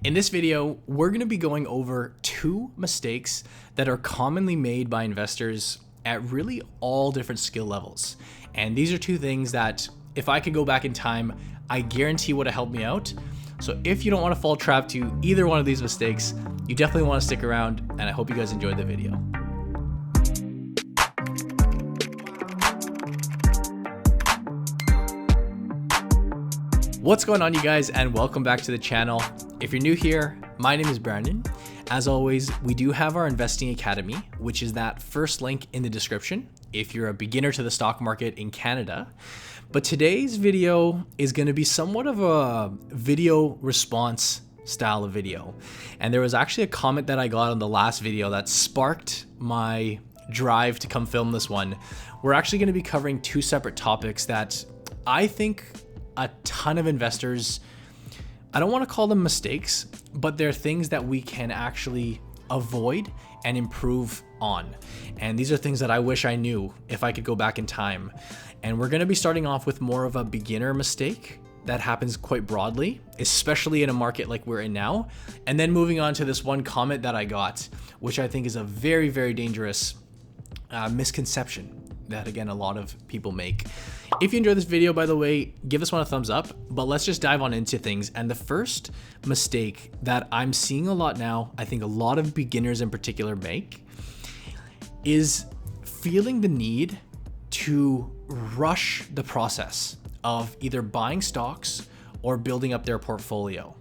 In this video, we're going to be going over 2 mistakes that are commonly made by investors at really all different skill levels. And these are 2 things that if I could go back in time, I guarantee would have helped me out. So if you don't want to fall trap to either one of these mistakes, you definitely want to stick around, and I hope you guys enjoyed the video. What's going on, you guys, and welcome back to the channel. If you're new here, my name is Brandon. As always, we do have our Investing Academy, which is that first link in the description if you're a beginner to the stock market in Canada. But today's video is going to be somewhat of a video response style of video. And there was actually a comment that I got on the last video that sparked my drive to come film this one. We're actually going to be covering 2 separate topics that I think a ton of investors, I don't want to call them mistakes, but they're things that we can actually avoid and improve on. And these are things that I wish I knew if I could go back in time. And we're going to be starting off with more of a beginner mistake that happens quite broadly, especially in a market like we're in now. And then moving on to this one comment that I got, which I think is a very, very dangerous misconception that, again, a lot of people make. If you enjoyed this video, by the way, give this one a thumbs up, but let's just dive on into things. And the first mistake that I'm seeing a lot now, I think a lot of beginners in particular make, is feeling the need to rush the process of either buying stocks or building up their portfolio.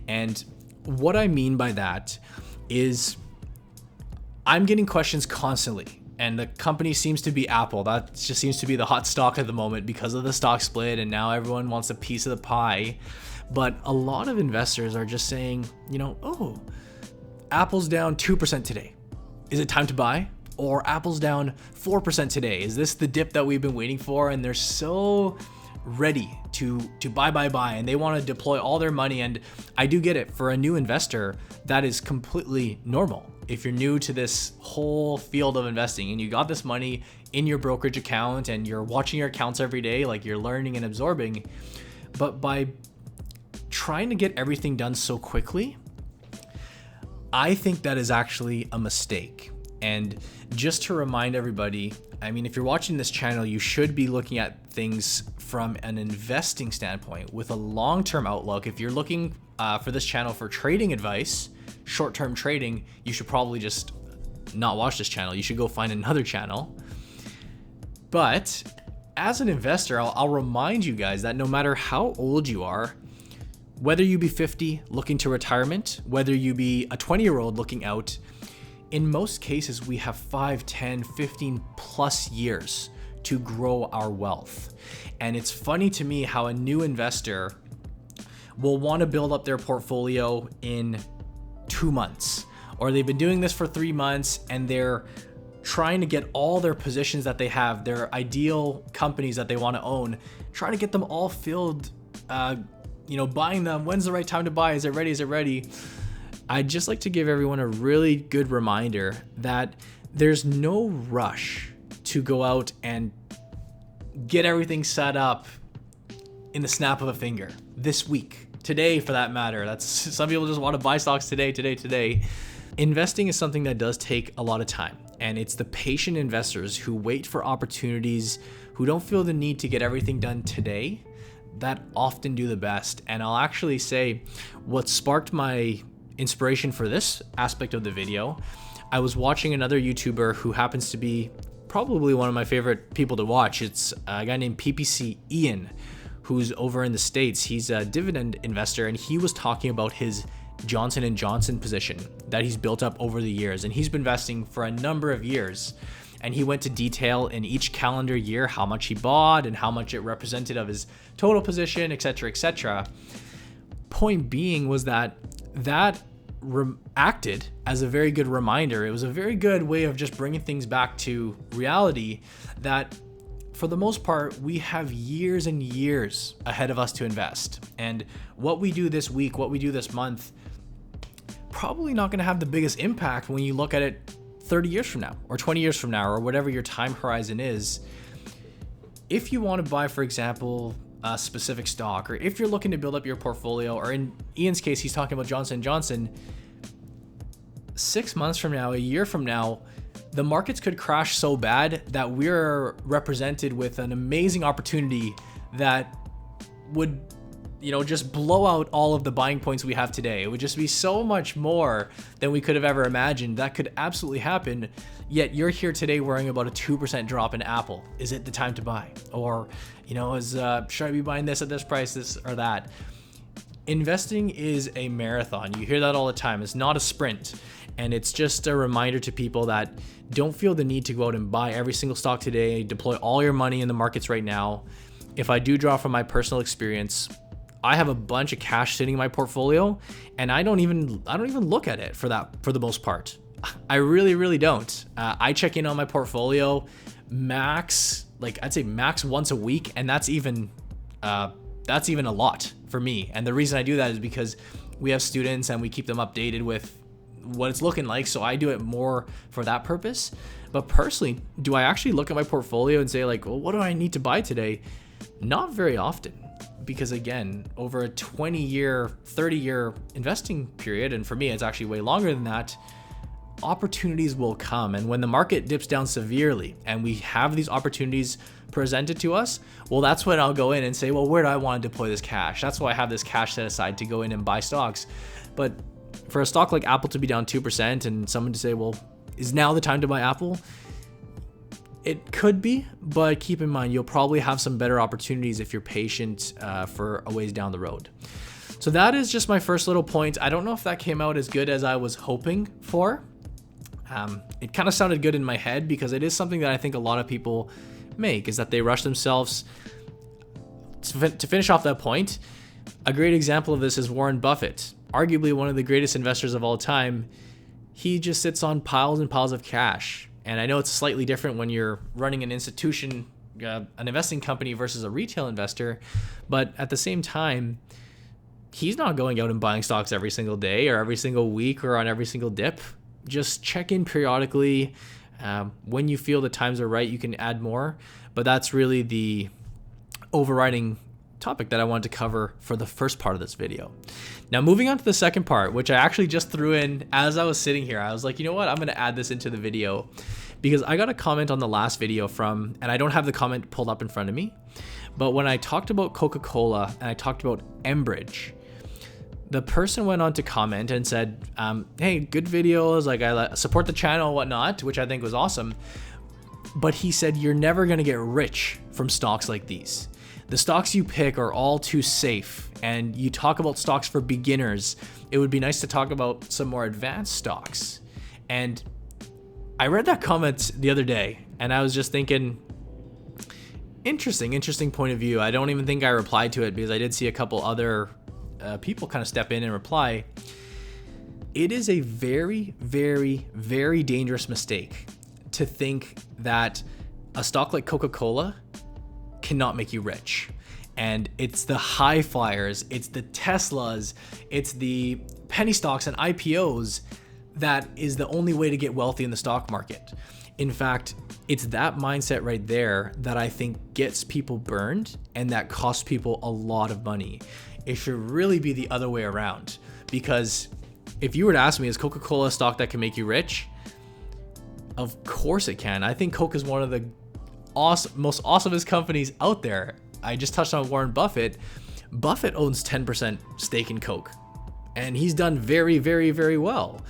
And what I mean by that is I'm getting questions constantly. And the company seems to be Apple. That just seems to be the hot stock at the moment because of the stock split, and now everyone wants a piece of the pie. But a lot of investors are just saying, oh, Apple's down 2% today. Is it time to buy? Or Apple's down 4% today. Is this the dip that we've been waiting for? And they're so ready to buy, and they want to deploy all their money. And I do get it. For a new investor, that is completely normal. If you're new to this whole field of investing and you got this money in your brokerage account and you're watching your accounts every day, like you're learning and absorbing, but by trying to get everything done so quickly, I think that is actually a mistake. And just to remind everybody, I mean, if you're watching this channel, you should be looking at things from an investing standpoint with a long-term outlook. If you're looking for this channel for trading advice, short-term trading, you should probably just not watch this channel. You should go find another channel. But as an investor, I'll remind you guys that no matter how old you are, whether you be 50 looking to retirement, whether you be a 20-year-old looking out, in most cases, we have 5, 10, 15 plus years to grow our wealth. And it's funny to me how a new investor will want to build up their portfolio in 2 months, or they've been doing this for 3 months and they're trying to get all their positions that they have, their ideal companies that they want to own, trying to get them all filled, buying them. When's the right time to buy? Is it ready? Is it ready? I'd just like to give everyone a really good reminder that there's no rush to go out and get everything set up in the snap of a finger this week, today for that matter. That's some people just want to buy stocks today. Investing is something that does take a lot of time, and it's the patient investors who wait for opportunities, who don't feel the need to get everything done today, that often do the best. And I'll actually say what sparked my inspiration for this aspect of the video, I was watching another YouTuber who happens to be probably one of my favorite people to watch. It's a guy named PPC Ian, who's over in the States. He's a dividend investor, and he was talking about his Johnson & Johnson position that he's built up over the years. And he's been investing for a number of years. And he went to detail in each calendar year how much he bought and how much it represented of his total position, etc., etc. Point being was that acted as a very good reminder. It was a very good way of just bringing things back to reality that for the most part, we have years and years ahead of us to invest. And what we do this week, what we do this month, probably not going to have the biggest impact when you look at it 30 years from now or 20 years from now or whatever your time horizon is. If you want to buy, for example, a specific stock, or if you're looking to build up your portfolio, or in Ian's case, he's talking about Johnson & Johnson, 6 months from now, a year from now, the markets could crash so bad that we're represented with an amazing opportunity that would, just blow out all of the buying points we have today. It would just be so much more than we could have ever imagined. That could absolutely happen. Yet you're here today worrying about a 2% drop in Apple. Is it the time to buy? Or, should I be buying this at this price, this or that? Investing is a marathon. You hear that all the time. It's not a sprint. And it's just a reminder to people that don't feel the need to go out and buy every single stock today, deploy all your money in the markets right now. If I do draw from my personal experience, I have a bunch of cash sitting in my portfolio, and I don't even look at it for the most part. I really don't. I check in on my portfolio max once a week, and that's even a lot for me. And the reason I do that is because we have students and we keep them updated with what it's looking like. So I do it more for that purpose. But personally, do I actually look at my portfolio and say like, well, what do I need to buy today? Not very often, because again, over a 20-year, 30-year investing period, and for me, it's actually way longer than that, opportunities will come. And when the market dips down severely and we have these opportunities presented to us, well, that's when I'll go in and say, well, where do I want to deploy this cash? That's why I have this cash set aside to go in and buy stocks. But for a stock like Apple to be down 2% and someone to say, well, is now the time to buy Apple? It could be, but keep in mind, you'll probably have some better opportunities if you're patient for a ways down the road. So that is just my first little point. I don't know if that came out as good as I was hoping for. It kind of sounded good in my head because it is something that I think a lot of people make, is that they rush themselves. To finish off that point, a great example of this is Warren Buffett, arguably one of the greatest investors of all time. He just sits on piles and piles of cash. And I know it's slightly different when you're running an institution, an investing company versus a retail investor, but at the same time, he's not going out and buying stocks every single day or every single week or on every single dip. Just check in periodically. When you feel the times are right, you can add more. But that's really the overriding topic that I wanted to cover for the first part of this video. Now, moving on to the second part, which I actually just threw in as I was sitting here. I was like, you know what? I'm going to add this into the video because I got a comment on the last video and I don't have the comment pulled up in front of me, but when I talked about Coca-Cola and I talked about Enbridge, the person went on to comment and said, hey, good videos, like I support the channel and whatnot, which I think was awesome. But he said, you're never going to get rich from stocks like these. The stocks you pick are all too safe, and you talk about stocks for beginners. It would be nice to talk about some more advanced stocks. And I read that comment the other day, and I was just thinking, interesting point of view. I don't even think I replied to it because I did see a couple other people kind of step in and reply. It is a very, very, very dangerous mistake to think that a stock like Coca-Cola cannot make you rich. And it's the high flyers, it's the Teslas, it's the penny stocks and IPOs that is the only way to get wealthy in the stock market. In fact, it's that mindset right there that I think gets people burned and that costs people a lot of money. It should really be the other way around, because if you were to ask me, is Coca-Cola a stock that can make you rich? Of course it can. I think Coke is one of the most awesomest companies out there. I just touched on Warren Buffett. Buffett owns 10% stake in Coke, and he's done very, very, very well.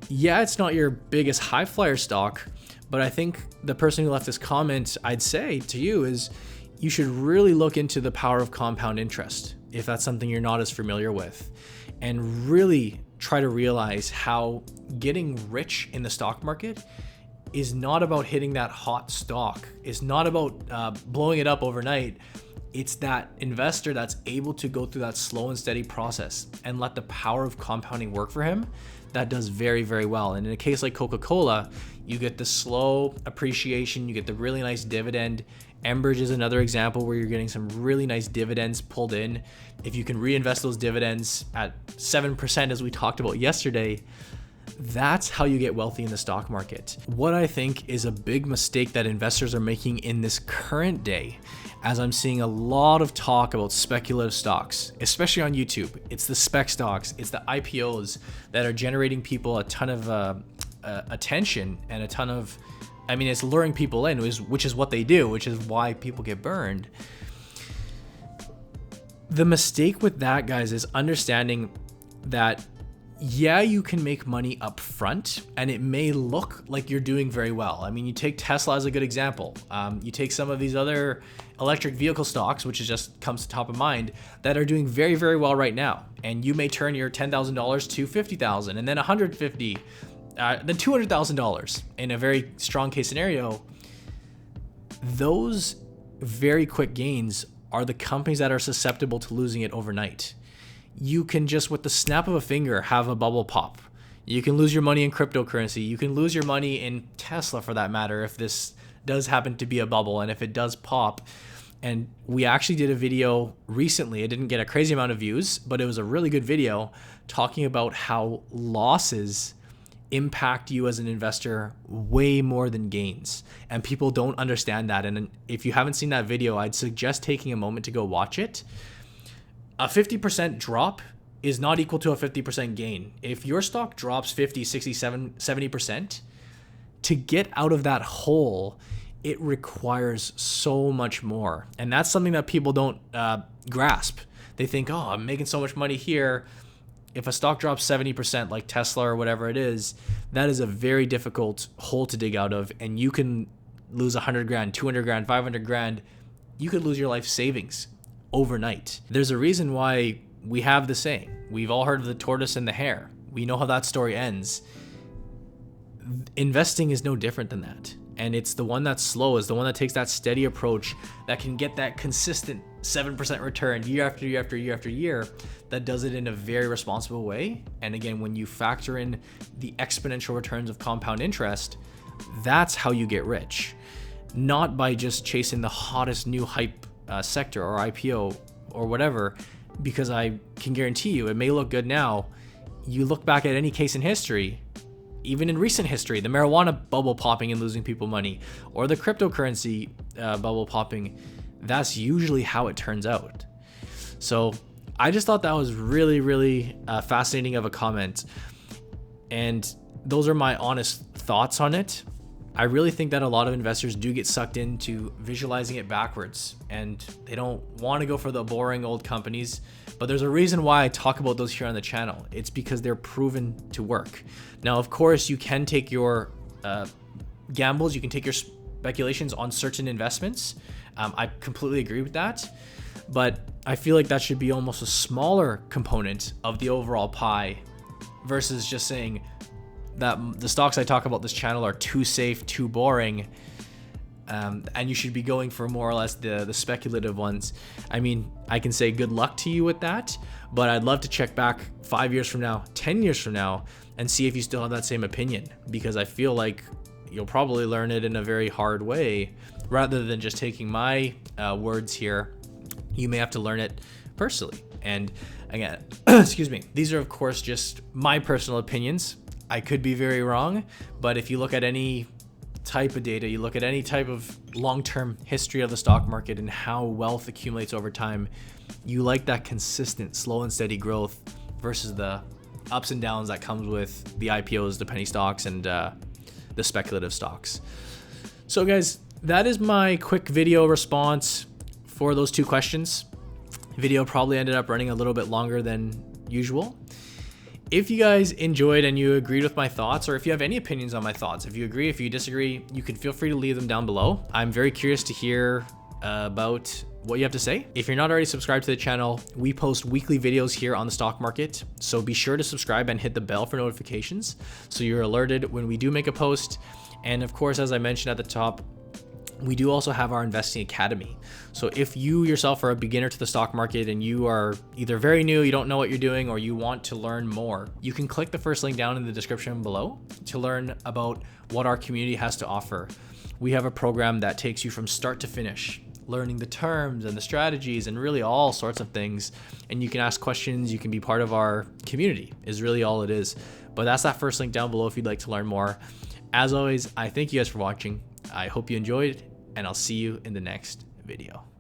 Yeah, it's not your biggest high flyer stock, but I think the person who left this comment, I'd say to you, is you should really look into the power of compound interest if that's something you're not as familiar with, and really try to realize how getting rich in the stock market is not about hitting that hot stock. It's not about blowing it up overnight. It's that investor that's able to go through that slow and steady process and let the power of compounding work for him. That does very, very well. And in a case like Coca-Cola, you get the slow appreciation, you get the really nice dividend. Enbridge is another example where you're getting some really nice dividends pulled in. If you can reinvest those dividends at 7%, as we talked about yesterday, That's how you get wealthy in the stock market. What I think is a big mistake that investors are making in this current day, as I'm seeing a lot of talk about speculative stocks, especially on YouTube. It's the spec stocks, it's the IPOs that are generating people a ton of attention and a ton of, it's luring people in, which is what they do, which is why people get burned. The mistake with that, guys, is understanding that, yeah, you can make money up front and it may look like you're doing very well. You take Tesla as a good example. You take some of these other electric vehicle stocks, which is just comes to top of mind, that are doing very, very well right now. And you may turn your $10,000 to $50,000 and then $150,000, then $200,000 in a very strong case scenario. Those very quick gains are the companies that are susceptible to losing it overnight. You can just, with the snap of a finger, have a bubble pop. You can lose your money in cryptocurrency. You can lose your money in Tesla, for that matter, if this does happen to be a bubble and if it does pop. And we actually did a video recently. It didn't get a crazy amount of views, but it was a really good video talking about how losses impact you as an investor way more than gains. And people don't understand that. And if you haven't seen that video, I'd suggest taking a moment to go watch it. A 50% drop is not equal to a 50% gain. If your stock drops 50, 60, 70%, to get out of that hole, it requires so much more. And that's something that people don't grasp. They think, oh, I'm making so much money here. If a stock drops 70% like Tesla or whatever it is, that is a very difficult hole to dig out of. And you can lose 100 grand, 200 grand, 500 grand. You could lose your life savings overnight. There's a reason why we have the saying. We've all heard of the tortoise and the hare. We know how that story ends. Investing is no different than that. And it's the one that's slow, is the one that takes that steady approach, that can get that consistent 7% return year after year after year after year, that does it in a very responsible way. And again, when you factor in the exponential returns of compound interest, that's how you get rich. Not by just chasing the hottest new hype sector or IPO or whatever, because I can guarantee you it may look good now. You look back at any case in history, even in recent history, the marijuana bubble popping and losing people money, or the cryptocurrency bubble popping, that's usually how it turns out. So I just thought that was really, really fascinating of a comment. And those are my honest thoughts on it. I really think that a lot of investors do get sucked into visualizing it backwards, and they don't want to go for the boring old companies. But there's a reason why I talk about those here on the channel. It's because they're proven to work. Now, of course, you can take your gambles, you can take your speculations on certain investments. I completely agree with that. But I feel like that should be almost a smaller component of the overall pie versus just saying that the stocks I talk about this channel are too safe, too boring, and you should be going for more or less the speculative ones. I can say good luck to you with that, but I'd love to check back 5 years from now, 10 years from now, and see if you still have that same opinion, because I feel like you'll probably learn it in a very hard way rather than just taking my words here. You may have to learn it personally. And again, excuse me, these are of course just my personal opinions. I could be very wrong, but if you look at any type of data, you look at any type of long-term history of the stock market and how wealth accumulates over time, you like that consistent, slow and steady growth versus the ups and downs that comes with the IPOs, the penny stocks, and the speculative stocks. So guys, that is my quick video response for those two questions. Video probably ended up running a little bit longer than usual. If you guys enjoyed and you agreed with my thoughts, or if you have any opinions on my thoughts, if you agree, if you disagree, you can feel free to leave them down below. I'm very curious to hear about what you have to say. If you're not already subscribed to the channel, we post weekly videos here on the stock market. So be sure to subscribe and hit the bell for notifications so you're alerted when we do make a post. And of course, as I mentioned at the top, we do also have our investing academy. So if you yourself are a beginner to the stock market and you are either very new, you don't know what you're doing, or you want to learn more, you can click the first link down in the description below to learn about what our community has to offer. We have a program that takes you from start to finish learning the terms and the strategies and really all sorts of things. And you can ask questions, you can be part of our community is really all it is. But that's that first link down below if you'd like to learn more. As always, I thank you guys for watching. I hope you enjoyed, and I'll see you in the next video.